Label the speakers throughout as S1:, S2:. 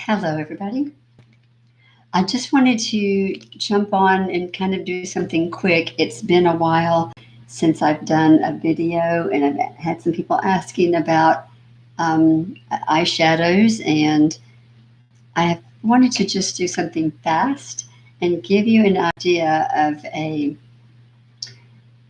S1: Hello, everybody. I just wanted to jump on and kind of do something quick. It's been a while since I've done a video, and I've had some people asking about eyeshadows, and I have wanted to just do something fast and give you an idea of a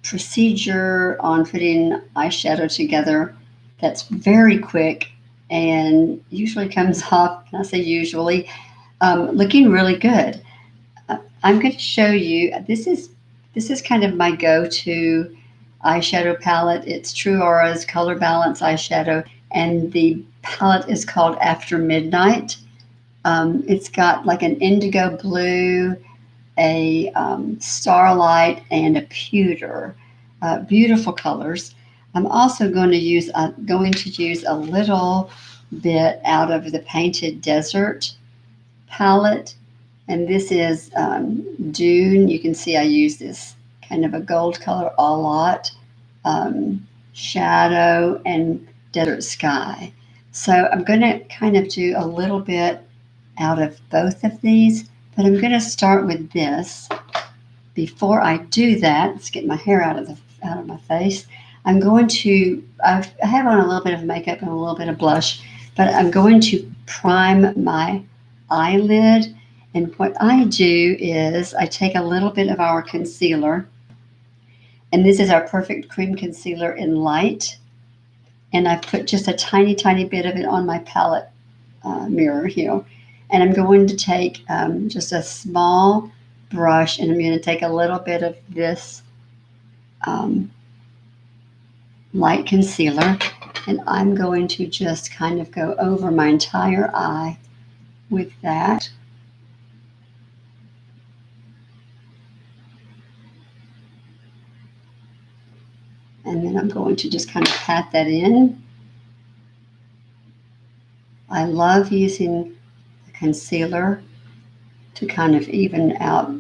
S1: procedure on putting eyeshadow together that's very quick and usually comes off, and I say usually, looking really good. I'm going to show you, this is kind of my go-to eyeshadow palette. It's TrūAura's Color Balance eyeshadow, and the palette is called After Midnight. It's got like an indigo blue, a starlight, and a pewter. Beautiful colors. I'm also going to use a little bit out of the Painted Desert palette, and this is Dune. You can see I use this kind of a gold color a lot, shadow, and desert sky. So I'm going to kind of do a little bit out of both of these, but I'm going to start with this. Before I do that, let's get my hair out of my face. I'm going to, I have on a little bit of makeup and a little bit of blush, but I'm going to prime my eyelid. And what I do is I take a little bit of our concealer, and this is our Perfect Cream Concealer in Light, and I've put just a tiny, tiny bit of it on my palette mirror here. And I'm going to take just a small brush, and I'm going to take a little bit of this light concealer, and I'm going to just kind of go over my entire eye with that. And then I'm going to just kind of pat that in. I love using the concealer to kind of even out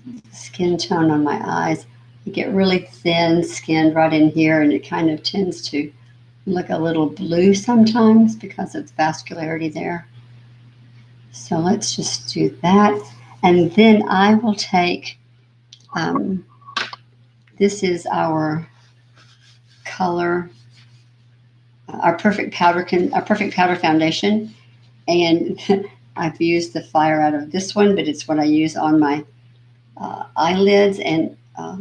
S1: the skin tone on my eyes. You get really thin skin right in here, and it kind of tends to look a little blue sometimes because of the vascularity there. So let's just do that. And then I will take, this is our color, our Perfect Powder Foundation. And I've used the fire out of this one, but it's what I use on my eyelids. And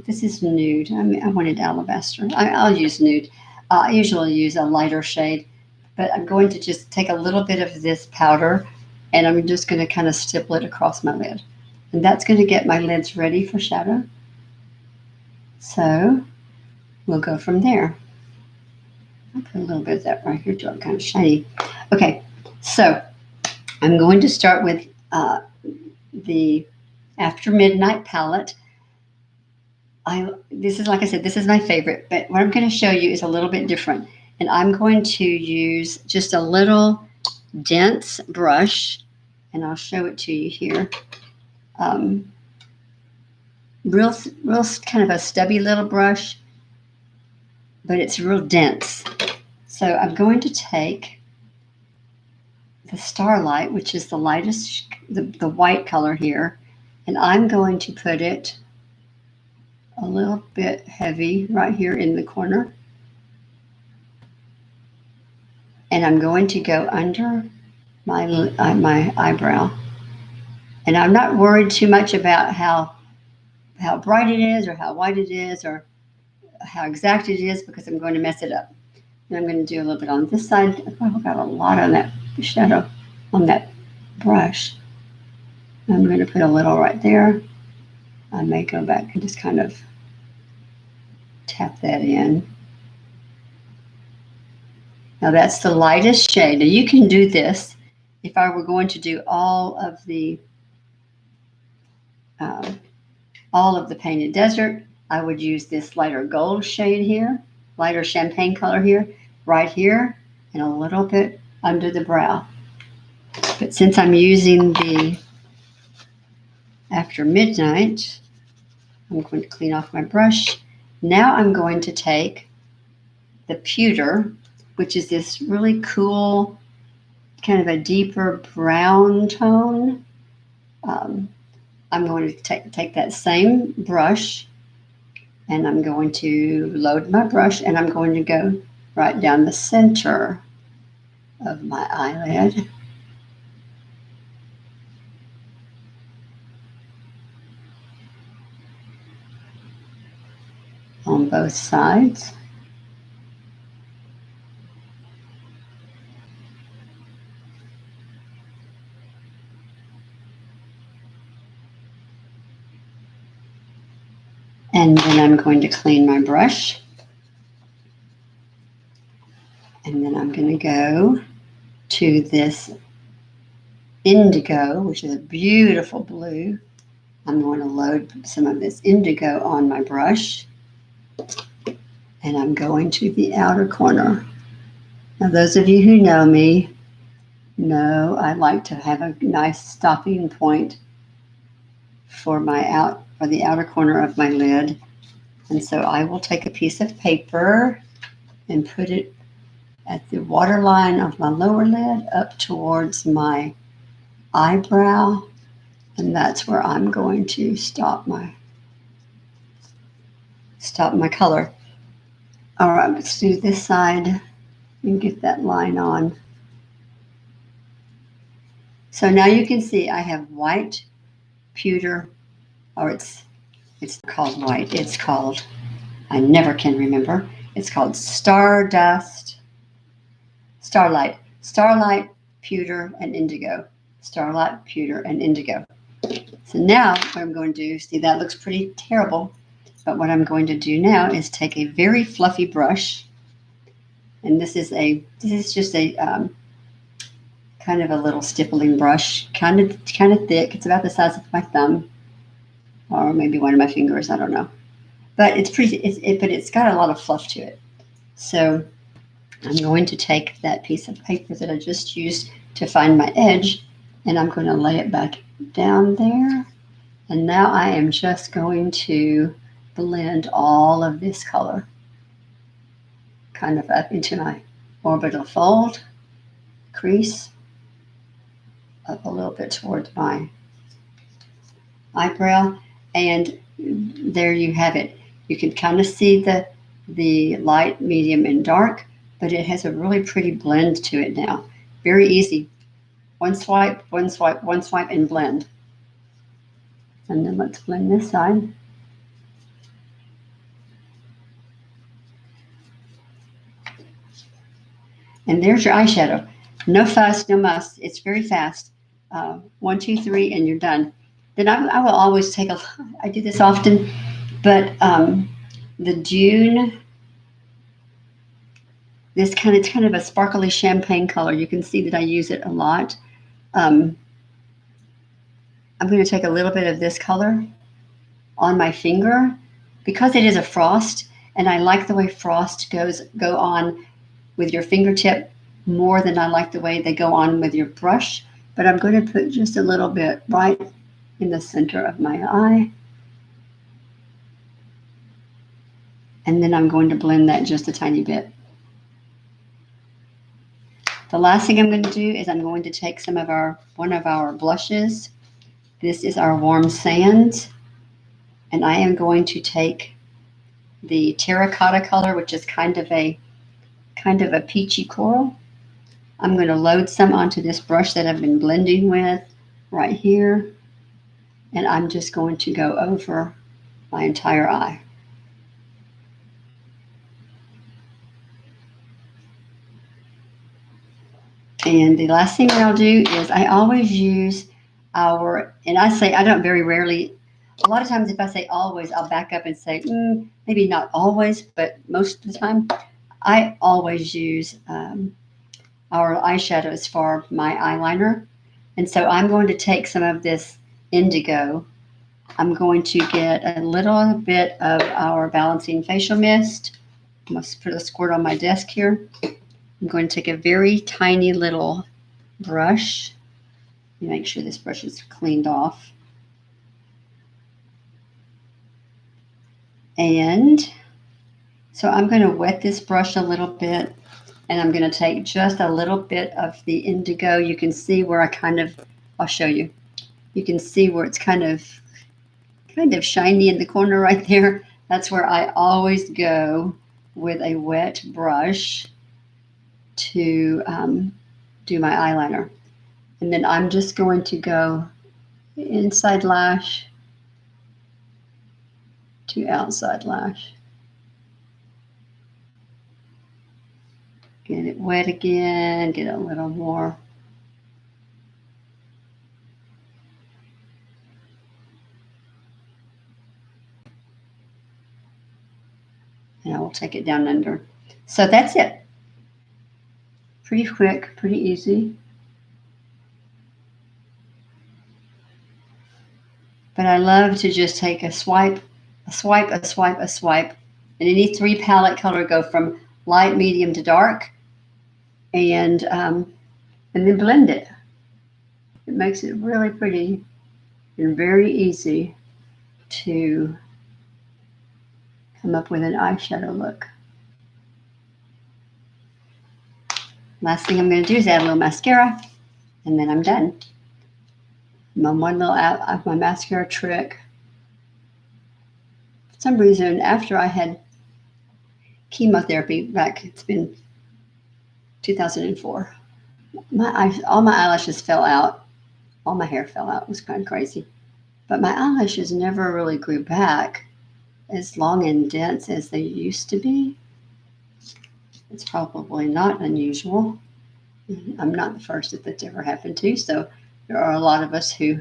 S1: this is nude. I wanted alabaster. I'll use nude. I usually use a lighter shade, but I'm going to just take a little bit of this powder, and I'm just going to kind of stipple it across my lid. And that's going to get my lids ready for shadow. So we'll go from there. I'll put a little bit of that right here to look kind of shiny. Okay, so I'm going to start with the After Midnight palette. This is, like I said, this is my favorite, but what I'm going to show you is a little bit different. And I'm going to use just a little dense brush, and I'll show it to you here. Real kind of a stubby little brush, but it's real dense. So I'm going to take the Starlight, which is the lightest, the white color here, and I'm going to put it a little bit heavy right here in the corner. And I'm going to go under my eyebrow. And I'm not worried too much about how bright it is or how white it is or how exact it is, because I'm going to mess it up. And I'm going to do a little bit on this side. I've got a lot on that shadow on that brush. I'm going to put a little right there. I may go back and just kind of tap that in. Now that's the lightest shade. Now you can do this. If I were going to do all of the Painted Desert, I would use this lighter gold shade here, lighter champagne color here, right here, and a little bit under the brow. But since I'm using the After Midnight, I'm going to clean off my brush. Now I'm going to take the pewter, which is this really cool kind of a deeper brown tone. I'm going to take that same brush, and I'm going to load my brush, and I'm going to go right down the center of my eyelid. On both sides. And then I'm going to clean my brush. And then I'm going to go to this indigo, which is a beautiful blue. I'm going to load some of this indigo on my brush. And I'm going to the outer corner. Now, those of you who know me know I like to have a nice stopping point for the outer corner of my lid. And so I will take a piece of paper and put it at the waterline of my lower lid up towards my eyebrow, and that's where I'm going to stop my color. All right, let's do this side and get that line on. So now you can see I have white pewter, or it's called white. It's called, I never can remember. It's called starlight, pewter, and indigo. Starlight, pewter, and indigo. So now what I'm going to do, see that looks pretty terrible, but what I'm going to do now is take a very fluffy brush, and this is just a kind of a little stippling brush, kind of thick. It's about the size of my thumb, or maybe one of my fingers. I don't know, but it's got a lot of fluff to it. So I'm going to take that piece of paper that I just used to find my edge, and I'm going to lay it back down there. And now I am just going to blend all of this color kind of up into my orbital fold, crease, up a little bit towards my eyebrow. And there you have it. You can kind of see the light, medium, and dark, but it has a really pretty blend to it now. Very easy. One swipe, one swipe, one swipe, and blend. And then let's blend this side. And there's your eyeshadow. No fuss, no muss. It's very fast. 1, 2, 3, and you're done. Then I will always I do this often, but the Dune, it's kind of a sparkly champagne color. You can see that I use it a lot. I'm going to take a little bit of this color on my finger because it is a frost, and I like the way frost go on with your fingertip more than I like the way they go on with your brush. But I'm going to put just a little bit right in the center of my eye. And then I'm going to blend that just a tiny bit. The last thing I'm going to do is I'm going to take one of our blushes. This is our Warm Sand. And I am going to take the terracotta color, which is kind of a peachy coral. I'm going to load some onto this brush that I've been blending with right here. And I'm just going to go over my entire eye. And the last thing that I'll do is I always use and I don't very rarely, a lot of times if I say always, I'll back up and say, maybe not always, but most of the time, I always use our eyeshadows for my eyeliner. And so I'm going to take some of this indigo. I'm going to get a little bit of our Balancing Facial Mist. I'm going to put a squirt on my desk here. I'm going to take a very tiny little brush. Let me make sure this brush is cleaned off. And so I'm going to wet this brush a little bit And I'm going to take just a little bit of the indigo. You can see where I'll show you. You can see where it's kind of shiny in the corner right there. That's where I always go with a wet brush to do my eyeliner. And then I'm just going to go inside lash to outside lash. Get it wet again, get a little more. And I will take it down under. So that's it. Pretty quick, pretty easy. But I love to just take a swipe, a swipe, a swipe, a swipe. And any 3 palette color go from light, medium to dark. And then blend it. It makes it really pretty and very easy to come up with an eyeshadow look. Last thing I'm going to do is add a little mascara, and then I'm done. My one little my mascara trick. For some reason, after I had chemotherapy back, it's been 2004, all my eyelashes fell out. All my hair fell out. It was kind of crazy. But my eyelashes never really grew back as long and dense as they used to be. It's probably not unusual. I'm not the first that that's ever happened to, so there are a lot of us who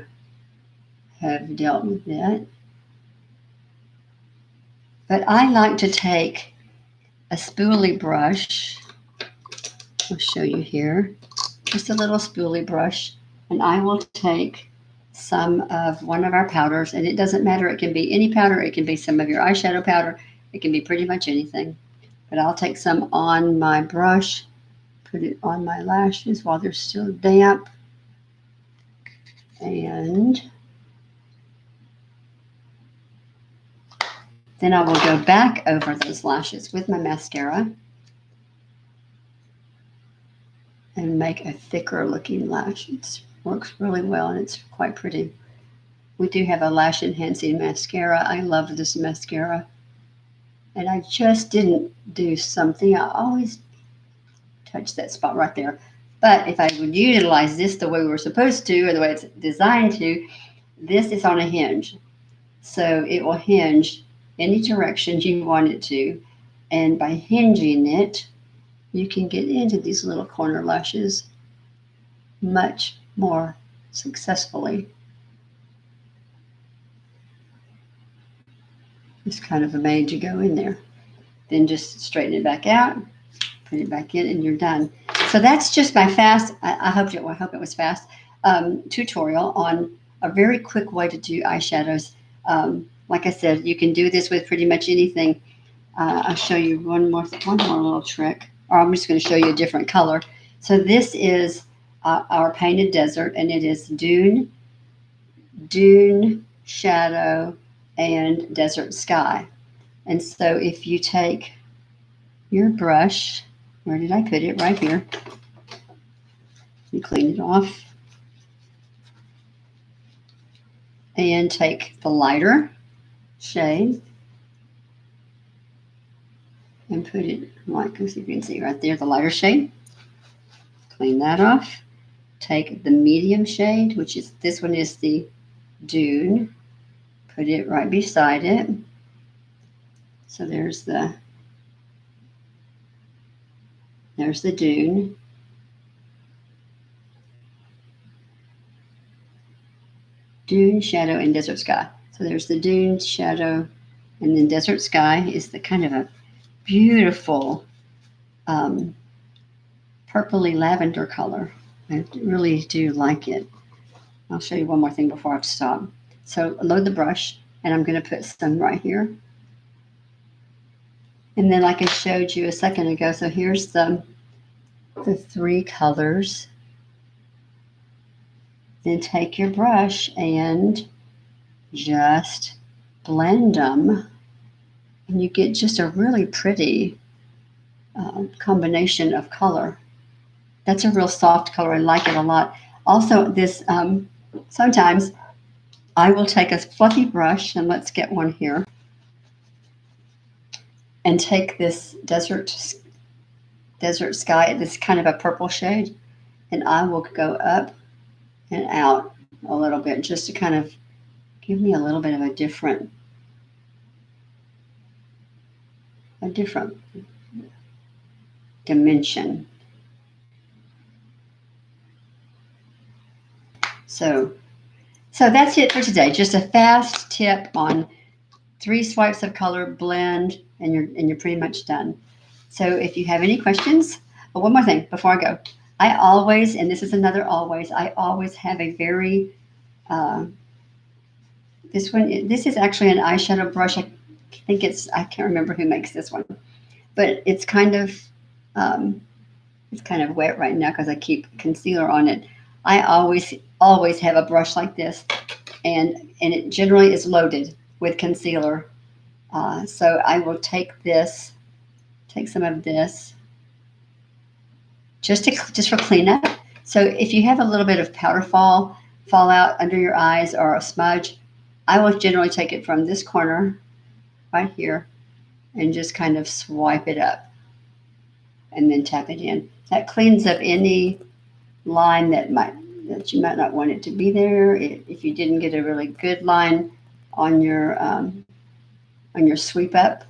S1: have dealt with that. But I like to take a spoolie brush. I'll show you here. Just a little spoolie brush, and I will take some of one of our powders, and it doesn't matter. It can be any powder. It can be some of your eyeshadow powder. It can be pretty much anything. But I'll take some on my brush, put it on my lashes while they're still damp, and then I will go back over those lashes with my mascara and make a thicker looking lash. It works really well, and it's quite pretty. We do have a lash enhancing mascara. I love this mascara. And I just didn't do something. I always touch that spot right there. But if I would utilize this the way we were supposed to, or the way it's designed to, this is on a hinge. So it will hinge any direction you want it to. And by hinging it, you can get into these little corner lashes much more successfully. It's kind of made to go in there. Then just straighten it back out, put it back in, and you're done. So that's just my fast, I hope it was fast, tutorial on a very quick way to do eyeshadows. Like I said, you can do this with pretty much anything. I'll show you one more little trick, or I'm just going to show you a different color. So this is our painted desert, and it is dune, shadow, and desert sky. And so if you take your brush, where did I put it? Right here. You clean it off. And take the lighter shade and put it, like as you can see right there, the lighter shade. Clean that off. Take the medium shade, which is, this one is the dune. Put it right beside it. So there's the dune. Dune, shadow, and desert sky. So there's the dune, shadow, and then desert sky is the kind of a beautiful purpley lavender color. I really do like it. I'll show you one more thing before I have to stop. So load the brush, and I'm going to put some right here. And then like I showed you a second ago, so here's the 3 colors. Then take your brush and just blend them. And you get just a really pretty combination of color. That's a real soft color. I like it a lot. Also, this sometimes I will take a fluffy brush, and let's get one here, and take this desert sky, this kind of a purple shade, and I will go up and out a little bit just to kind of give me a little bit of a different dimension. So that's it for today. Just a fast tip on 3 swipes of color, blend, and you're pretty much done. So if you have any questions, oh, one more thing before I go. I always, and this is another always, I always have a very, uh, this is actually an eyeshadow brush. I can't remember who makes this one, but um, it's kind of wet right now because I keep concealer on it. I always have a brush like this, and it generally is loaded with concealer. So I will take some of this just for cleanup. So if you have a little bit of powder fallout under your eyes or a smudge, I will generally take it from this corner right here and just kind of swipe it up and then tap it in. That cleans up any line that you might not want it to be there. If you didn't get a really good line on your sweep up,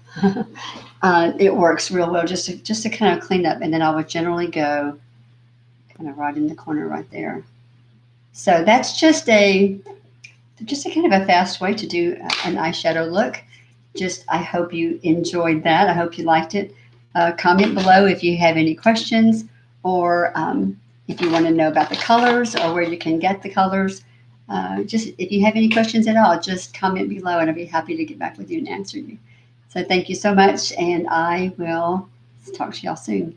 S1: it works real well just to kind of clean up. And then I would generally go kind of right in the corner right there. So that's just a kind of a fast way to do an eyeshadow look. I hope you enjoyed that. I hope you liked it. Comment below if you have any questions, or if you want to know about the colors or where you can get the colors. Just if you have any questions at all, just comment below and I'll be happy to get back with you and answer you. So thank you so much, and I will talk to y'all soon.